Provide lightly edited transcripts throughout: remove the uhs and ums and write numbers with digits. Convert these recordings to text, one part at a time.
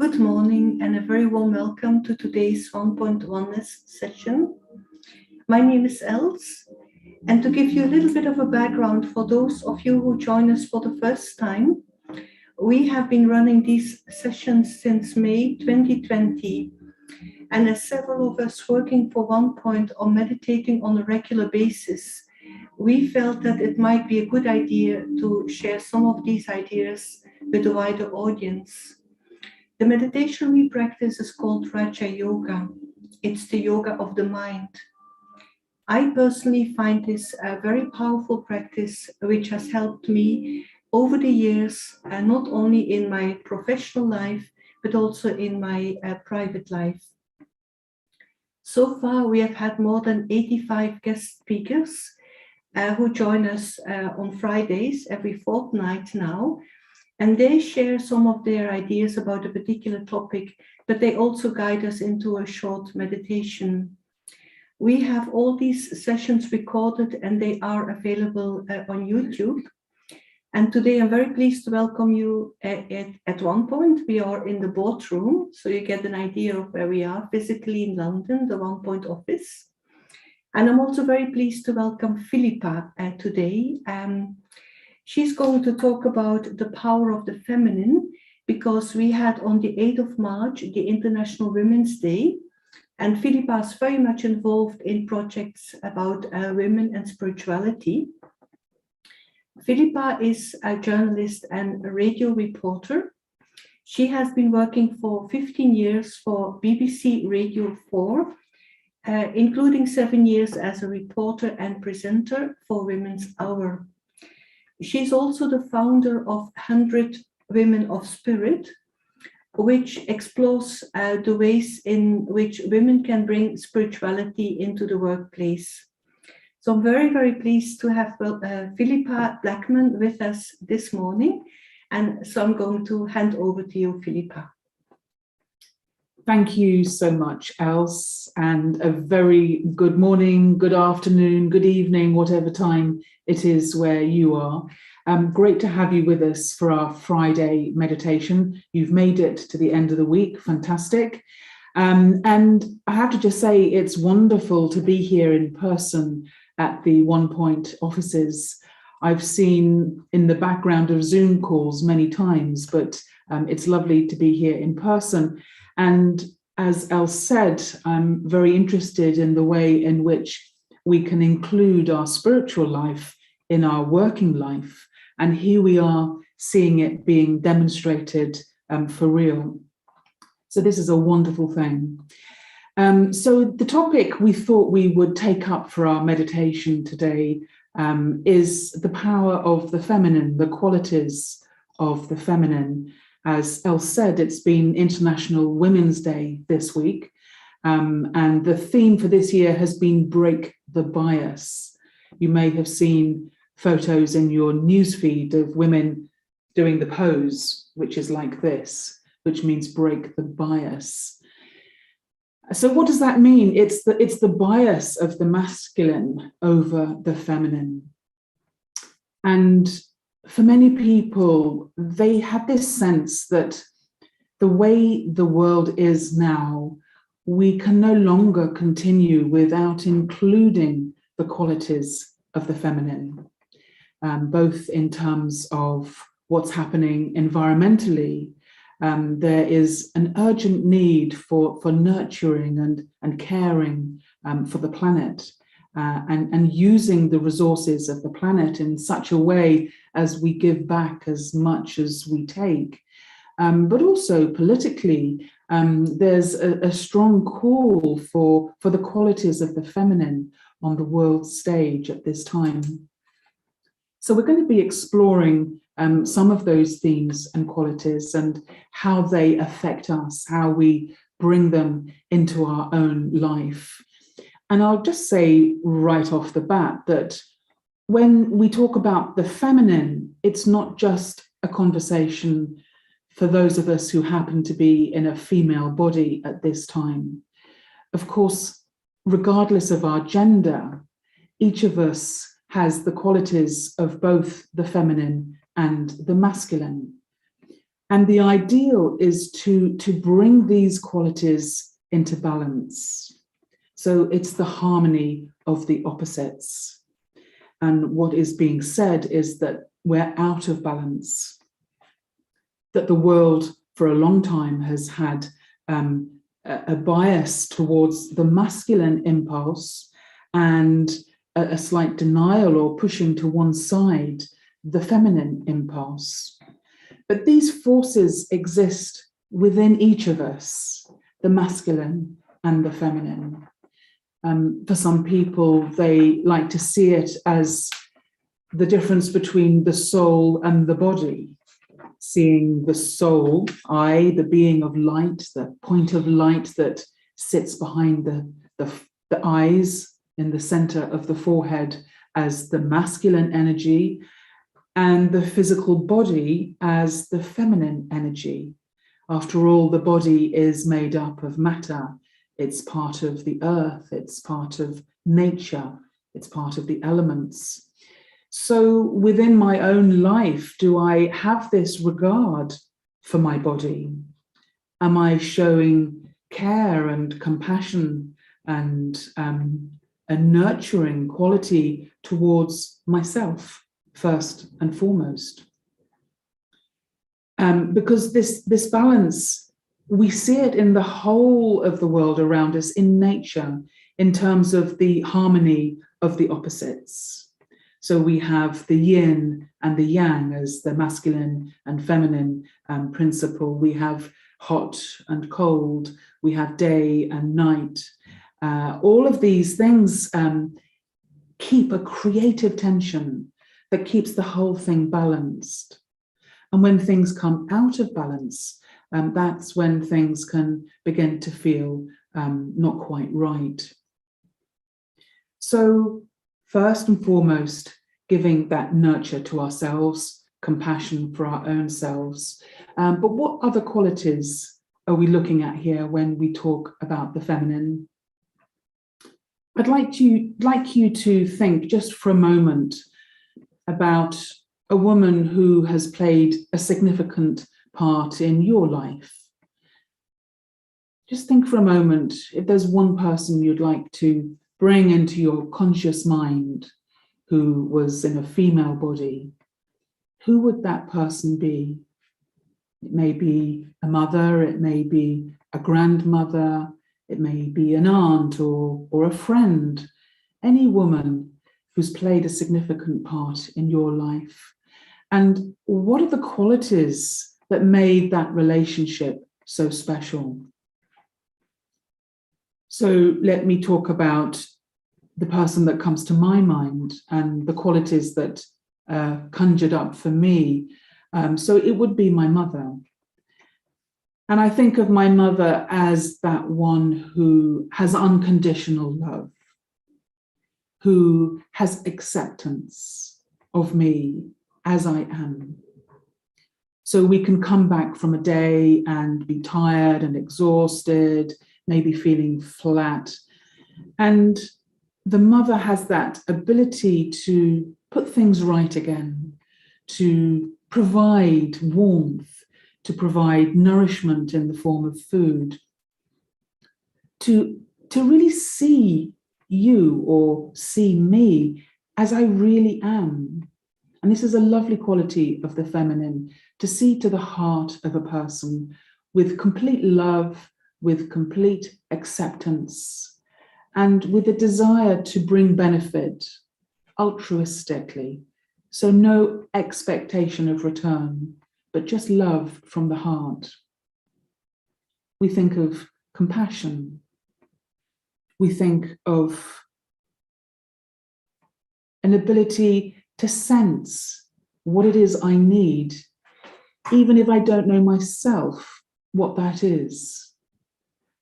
Good morning and a very warm welcome to today's Onepoint Oneness session. My name is Els, and to give you a little bit of a background for those of you who join us for the first time, we have been running these sessions since May 2020, and as several of us working for Onepoint or meditating on a regular basis, we felt that it might be a good idea to share some of these ideas with a wider audience. The meditation we practice is called Raja Yoga. It's the yoga of the mind. I personally find this a very powerful practice which has helped me over the years, not only in my professional life, but also in my private life. So far, we have had more than 85 guest speakers who join us on Fridays every fortnight now. And they share some of their ideas about a particular topic, but they also guide us into a short meditation. We have all these sessions recorded and they are available on YouTube. And today I'm very pleased to welcome you at Onepoint. We are in the boardroom, so you get an idea of where we are physically in London, the Onepoint office. And I'm also very pleased to welcome Philippa today. She's going to talk about the power of the feminine, because we had on the 8th of March, the International Women's Day, and Philippa is very much involved in projects about women and spirituality. Philippa is a journalist and a radio reporter. She has been working for 15 years for BBC Radio 4, including 7 years as a reporter and presenter for Women's Hour. She's also the founder of 100 Women of Spirit, which explores the ways in which women can bring spirituality into the workplace. So I'm very, very pleased to have Philippa Blackham with us this morning. And so I'm going to hand over to you, Philippa. Thank you so much, Els, and a very good morning, good afternoon, good evening, whatever time it is where you are. Great to have you with us for our Friday meditation. You've made it to the end of the week, fantastic. And I have to just say it's wonderful to be here in person at the Onepoint offices. I've seen in the background of Zoom calls many times, but it's lovely to be here in person. And as Els said, I'm very interested in the way in which we can include our spiritual life in our working life. And here we are seeing it being demonstrated for real. So this is a wonderful thing. So the topic we thought we would take up for our meditation today is the power of the feminine, the qualities of the feminine. As Els said, it's been International Women's Day this week. And the theme for this year has been Break the Bias. You may have seen photos in your newsfeed of women doing the pose, which is like this, which means break the bias. So what does that mean? It's the bias of the masculine over the feminine. And for many people, they have this sense that the way the world is now, we can no longer continue without including the qualities of the feminine, both in terms of what's happening environmentally. There is an urgent need for nurturing and caring for the planet and using the resources of the planet in such a way as we give back as much as we take. But also politically, there's a strong call for the qualities of the feminine on the world stage at this time. So we're going to be exploring some of those themes and qualities and how they affect us, how we bring them into our own life. And I'll just say right off the bat that when we talk about the feminine, it's not just a conversation for those of us who happen to be in a female body at this time. Of course, regardless of our gender, each of us has the qualities of both the feminine and the masculine. And the ideal is to bring these qualities into balance. So it's the harmony of the opposites. And what is being said is that we're out of balance, that the world for a long time has had a bias towards the masculine impulse and a slight denial or pushing to one side the feminine impulse. But these forces exist within each of us, the masculine and the feminine. For some people, they like to see it as the difference between the soul and the body, seeing the soul, I, the being of light, the point of light that sits behind the eyes in the center of the forehead as the masculine energy, and the physical body as the feminine energy. After all, the body is made up of matter. It's part of the earth, it's part of nature, it's part of the elements. So within my own life, do I have this regard for my body? Am I showing care and compassion and a nurturing quality towards myself first and foremost? Because this balance, we see it in the whole of the world around us, in nature, in terms of the harmony of the opposites. So we have the yin and the yang as the masculine and feminine principle. We have hot and cold. We have day and night. All of these things keep a creative tension that keeps the whole thing balanced. And when things come out of balance, that's when things can begin to feel not quite right. So first and foremost, giving that nurture to ourselves, compassion for our own selves. But what other qualities are we looking at here when we talk about the feminine? I'd like you to think just for a moment about a woman who has played a significant part in your life. Just think for a moment, if there's one person you'd like to bring into your conscious mind who was in a female body, who would that person be? It may be a mother, it may be a grandmother, it may be an aunt or a friend, any woman who's played a significant part in your life. And what are the qualities that made that relationship so special? So let me talk about the person that comes to my mind and the qualities that conjured up for me. So it would be my mother. And I think of my mother as that one who has unconditional love, who has acceptance of me as I am. So we can come back from a day and be tired and exhausted, maybe feeling flat. And the mother has that ability to put things right again, to provide warmth, to provide nourishment in the form of food, to really see you or see me as I really am. And this is a lovely quality of the feminine, to see to the heart of a person with complete love, with complete acceptance, and with a desire to bring benefit altruistically. So no expectation of return, but just love from the heart. We think of compassion. We think of an ability to sense what it is I need, even if I don't know myself what that is.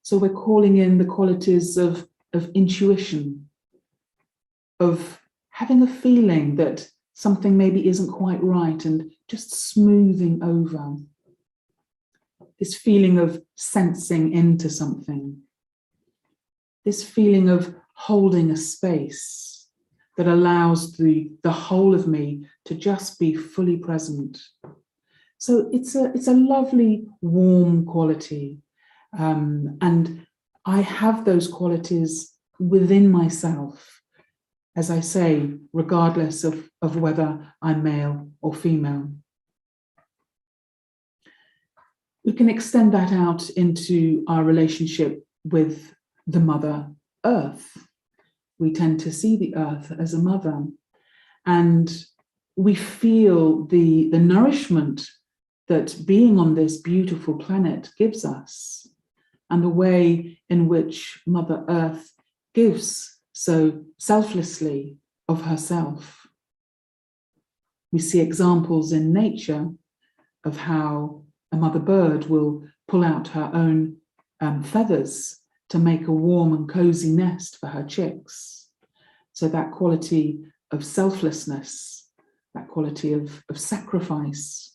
So we're calling in the qualities of intuition, of having a feeling that something maybe isn't quite right and just smoothing over. This feeling of sensing into something. This feeling of holding a space that allows the whole of me to just be fully present. So it's a lovely, warm quality. And I have those qualities within myself, as I say, regardless of whether I'm male or female. We can extend that out into our relationship with the Mother Earth. We tend to see the Earth as a mother, and we feel the nourishment that being on this beautiful planet gives us, and the way in which Mother Earth gives so selflessly of herself. We see examples in nature of how a mother bird will pull out her own feathers to make a warm and cozy nest for her chicks. So that quality of selflessness, that quality of sacrifice,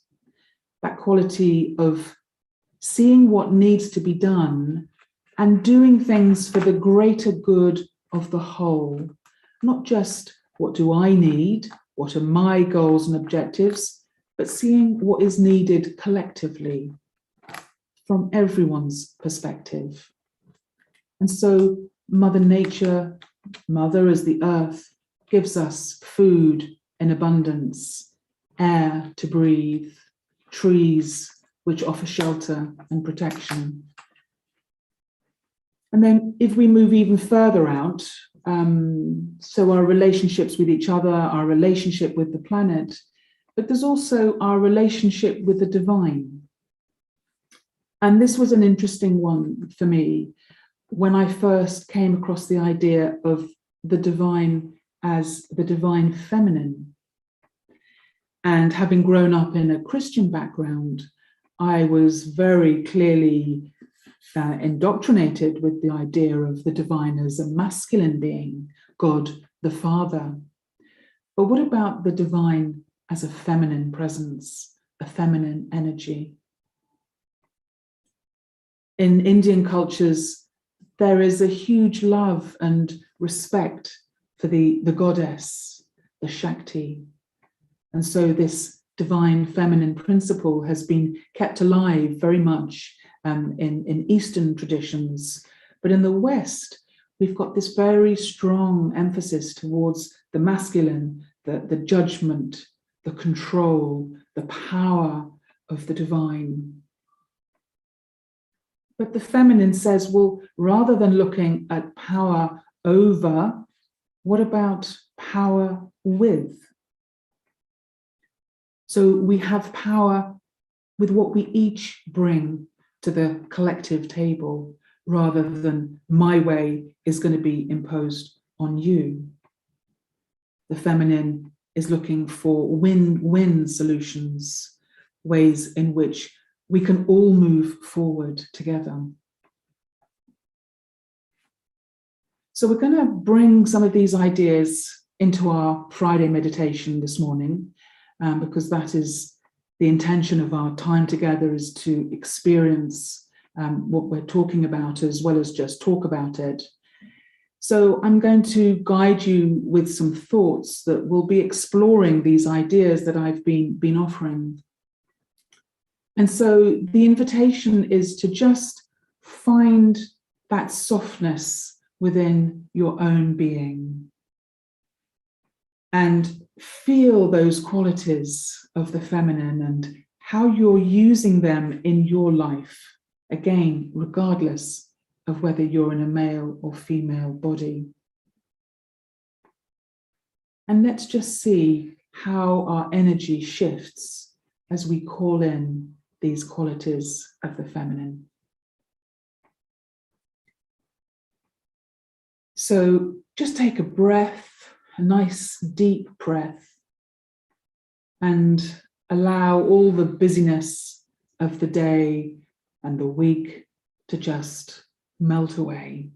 that quality of seeing what needs to be done and doing things for the greater good of the whole, not just what do I need, what are my goals and objectives, but seeing what is needed collectively from everyone's perspective. And so Mother Nature, Mother as the earth, gives us food in abundance, air to breathe, trees which offer shelter and protection. And then if we move even further out, so our relationships with each other, our relationship with the planet, but there's also our relationship with the divine. And this was an interesting one for me when I first came across the idea of the divine as the divine feminine. And having grown up in a Christian background, I was very clearly indoctrinated with the idea of the divine as a masculine being, God the Father. But what about the divine as a feminine presence, a feminine energy? In Indian cultures, there is a huge love and respect for the goddess, the Shakti. And so this divine feminine principle has been kept alive very much in Eastern traditions. But in the West, we've got this very strong emphasis towards the masculine, the judgment, the control, the power of the divine. But the feminine says, well, rather than looking at power over, what about power with? So we have power with what we each bring to the collective table, rather than my way is going to be imposed on you. The feminine is looking for win-win solutions, ways in which we can all move forward together. So we're going to bring some of these ideas into our Friday meditation this morning, because that is the intention of our time together, is to experience what we're talking about as well as just talk about it. So I'm going to guide you with some thoughts that will be exploring these ideas that I've been offering. And so the invitation is to just find that softness within your own being and feel those qualities of the feminine and how you're using them in your life, again, regardless of whether you're in a male or female body. And let's just see how our energy shifts as we call in these qualities of the feminine. So just take a breath, a nice deep breath, and allow all the busyness of the day and the week to just melt away.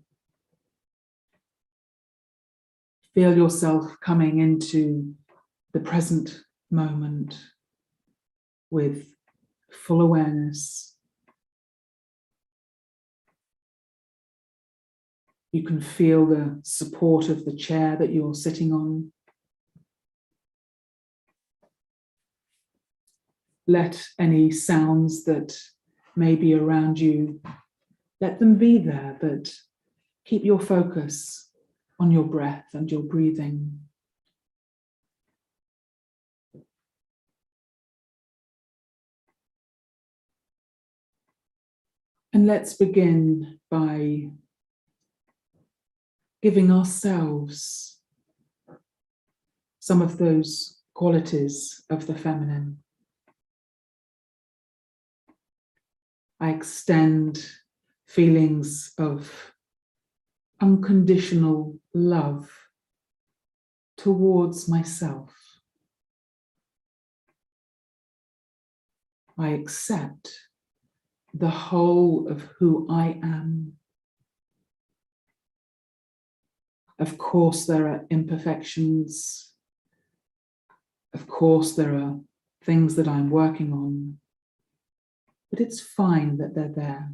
Feel yourself coming into the present moment with full awareness. You can feel the support of the chair that you're sitting on. let any sounds that may be around you, let them be there, but keep your focus on your breath and your breathing. And let's begin by giving ourselves some of those qualities of the feminine. I extend feelings of unconditional love towards myself. I accept the whole of who I am. Of course, there are imperfections. Of course, there are things that I'm working on, but it's fine that they're there.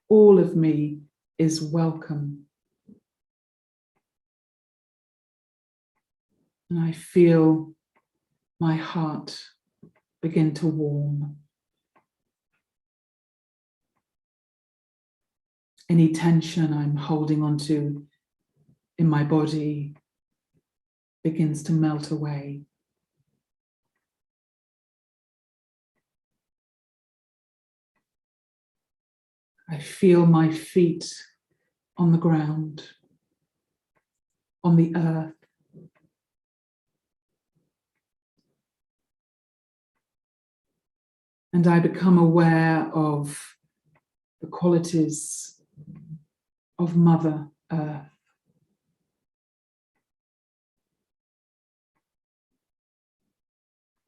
All of me is welcome. And I feel my heart begin to warm. Any tension I'm holding onto in my body begins to melt away. I feel my feet on the ground, on the earth. And I become aware of the qualities of Mother Earth.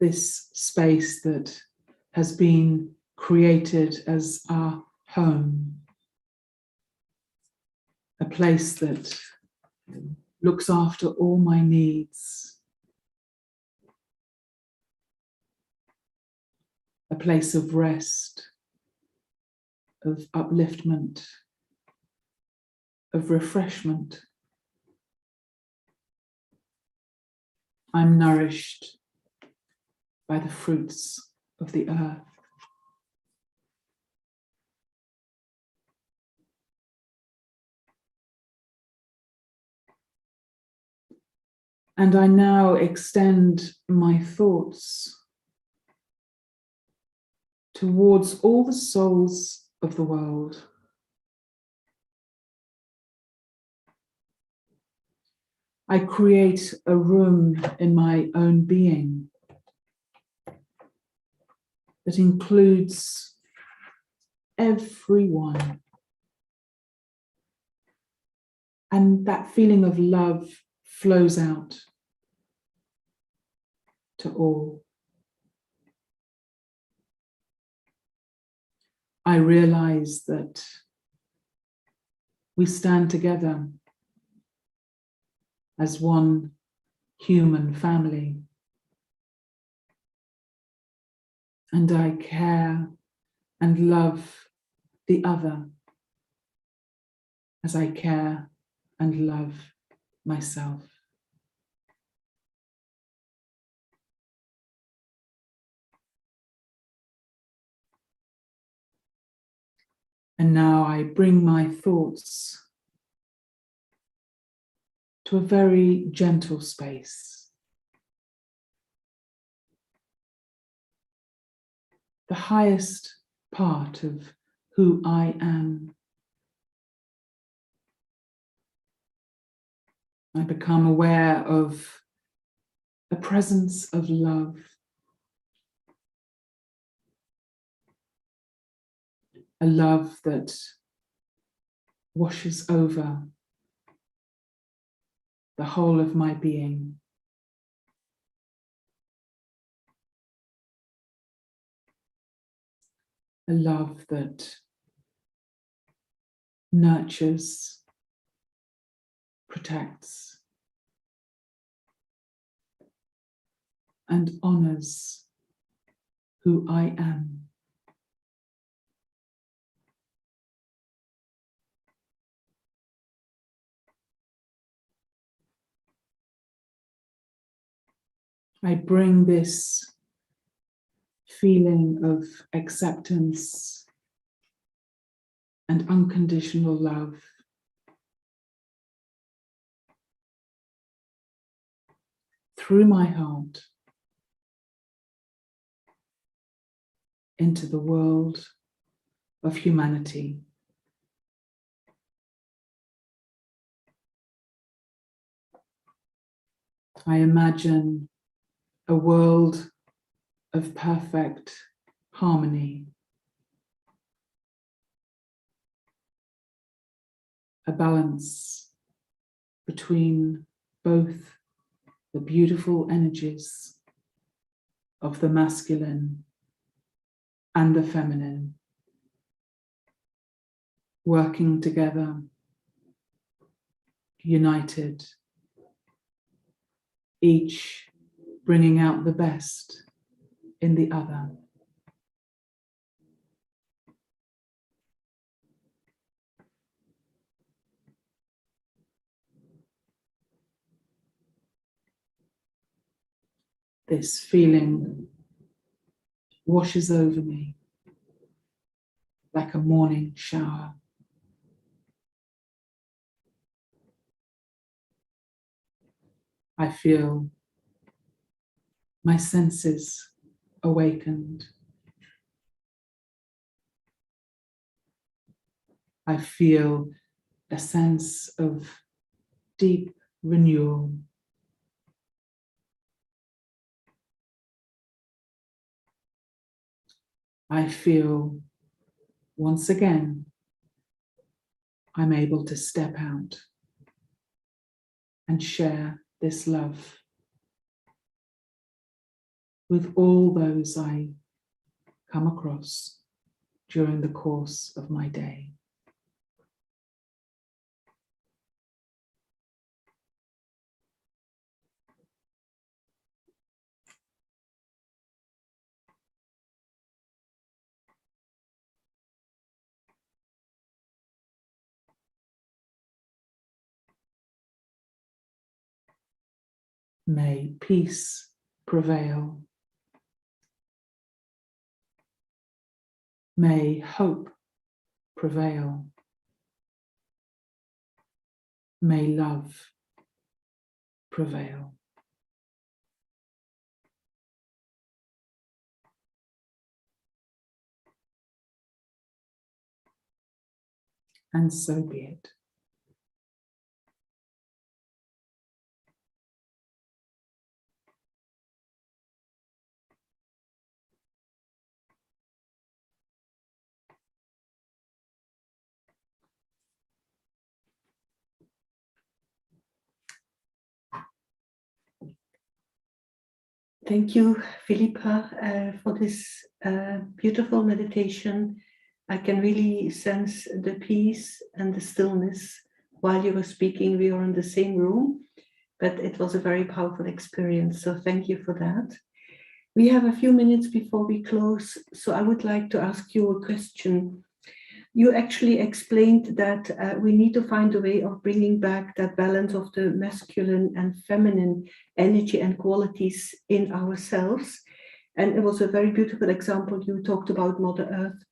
This space that has been created as our home, a place that looks after all my needs, a place of rest, of upliftment, of refreshment. I'm nourished by the fruits of the earth. And I now extend my thoughts towards all the souls of the world. I create a room in my own being that includes everyone. And that feeling of love flows out to all. I realize that we stand together as one human family. And I care and love the other as I care and love myself. And now I bring my thoughts to a very gentle space. The highest part of who I am. I become aware of the presence of love. A love that washes over the whole of my being. A love that nurtures, protects, and honors who I am. I bring this feeling of acceptance and unconditional love through my heart into the world of humanity. I imagine a world of perfect harmony, a balance between both the beautiful energies of the masculine and the feminine, working together, united, each bringing out the best in the other. This feeling washes over me like a morning shower. I feel my senses awakened. I feel a sense of deep renewal. I feel once again I'm able to step out and share this love with all those I come across during the course of my day. May peace prevail. May hope prevail. May love prevail. And so be it. Thank you, Philippa, for this beautiful meditation. I can really sense the peace and the stillness while you were speaking. We were in the same room, but it was a very powerful experience. So thank you for that. We have a few minutes before we close, so I would like to ask you a question. You actually explained that we need to find a way of bringing back that balance of the masculine and feminine energy and qualities in ourselves. And it was a very beautiful example. You talked about Mother Earth.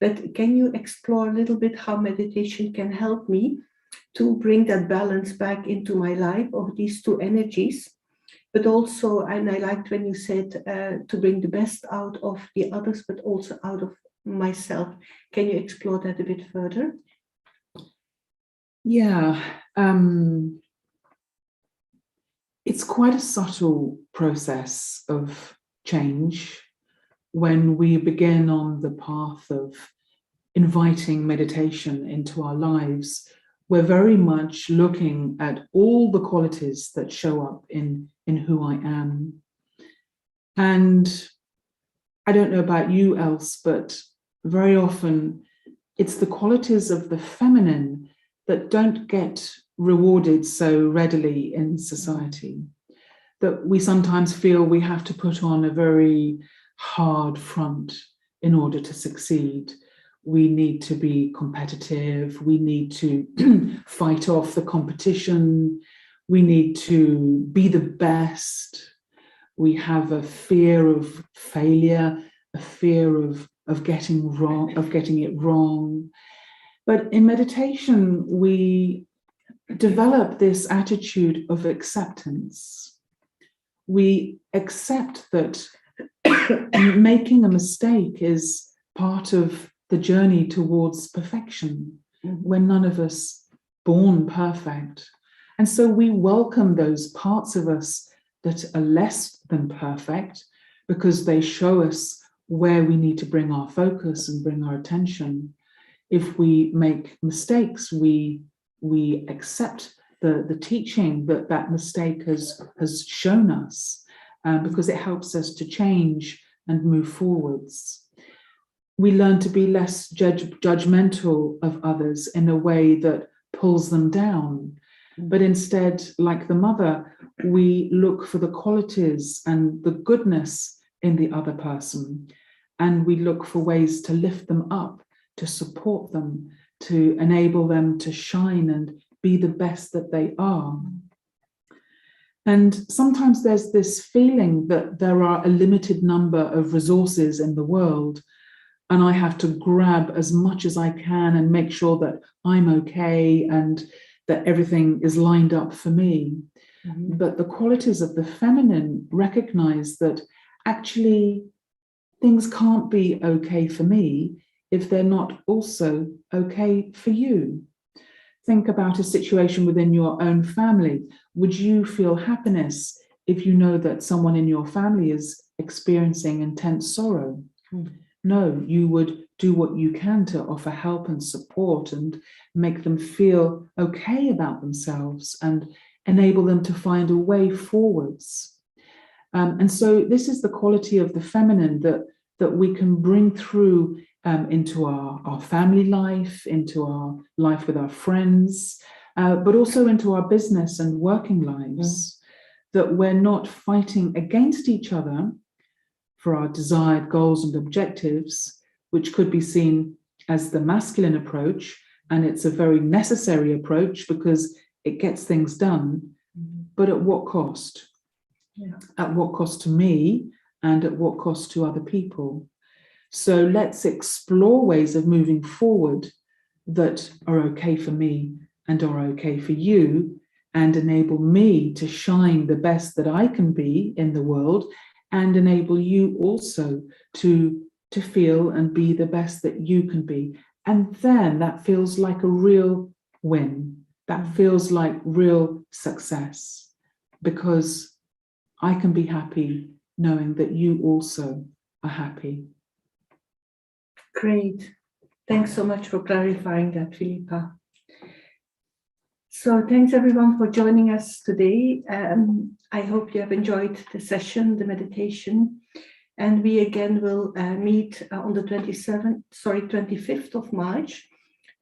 But can you explore a little bit how meditation can help me to bring that balance back into my life of these two energies? But also, and I liked when you said to bring the best out of the others, but also out of myself. Can you explore that a bit further? Yeah, it's quite a subtle process of change when we begin on the path of inviting meditation into our lives. We're very much looking at all the qualities that show up in who I am. And I don't know about you, Els, but very often it's the qualities of the feminine that don't get rewarded so readily in society, that we sometimes feel we have to put on a very hard front in order to succeed. We need to be competitive. We need to fight off the competition. We need to be the best. We have a fear of failure, a a fear of getting it wrong. But in meditation, we develop this attitude of acceptance. We accept that making a mistake is part of the journey towards perfection. We're none of us born perfect. And so we welcome those parts of us that are less than perfect, because they show us where we need to bring our focus and bring our attention. If we make mistakes, we accept the teaching that mistake has shown us, because it helps us to change and move forwards. We learn to be less judgmental of others in a way that pulls them down, but instead, like the mother, we look for the qualities and the goodness in the other person, and we look for ways to lift them up, to support them, to enable them to shine and be the best that they are. And sometimes there's this feeling that there are a limited number of resources in the world, and I have to grab as much as I can and make sure that I'm okay and that everything is lined up for me. But the qualities of the feminine recognize that actually things can't be okay for me if they're not also okay for you. Think about a situation within your own family. Would you feel happiness if you know that someone in your family is experiencing intense sorrow? No, you would do what you can to offer help and support and make them feel okay about themselves and enable them to find a way forwards. And so this is the quality of the feminine that we can bring through into our family life, into our life with our friends, but also into our business and working lives, that we're not fighting against each other for our desired goals and objectives, which could be seen as the masculine approach, and it's a very necessary approach because it gets things done, but at what cost? At what cost to me and at what cost to other people? So let's explore ways of moving forward that are okay for me and are okay for you, and enable me to shine the best that I can be in the world, and enable you also to feel and be the best that you can be. And then that feels like a real win. That feels like real success, because I can be happy knowing that you also are happy. Great. Thanks so much for clarifying that, Philippa. So thanks everyone for joining us today. I hope you have enjoyed the session, the meditation, and we again will meet on the 25th of March.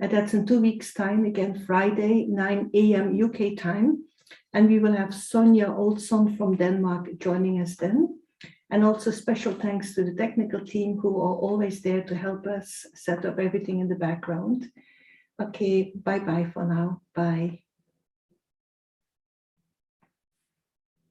And that's in 2 weeks' time, again, Friday, 9 a.m. UK time. And we will have Sonja Olsson from Denmark joining us then. And also special thanks to the technical team who are always there to help us set up everything in the background. Okay, bye-bye for now. Bye.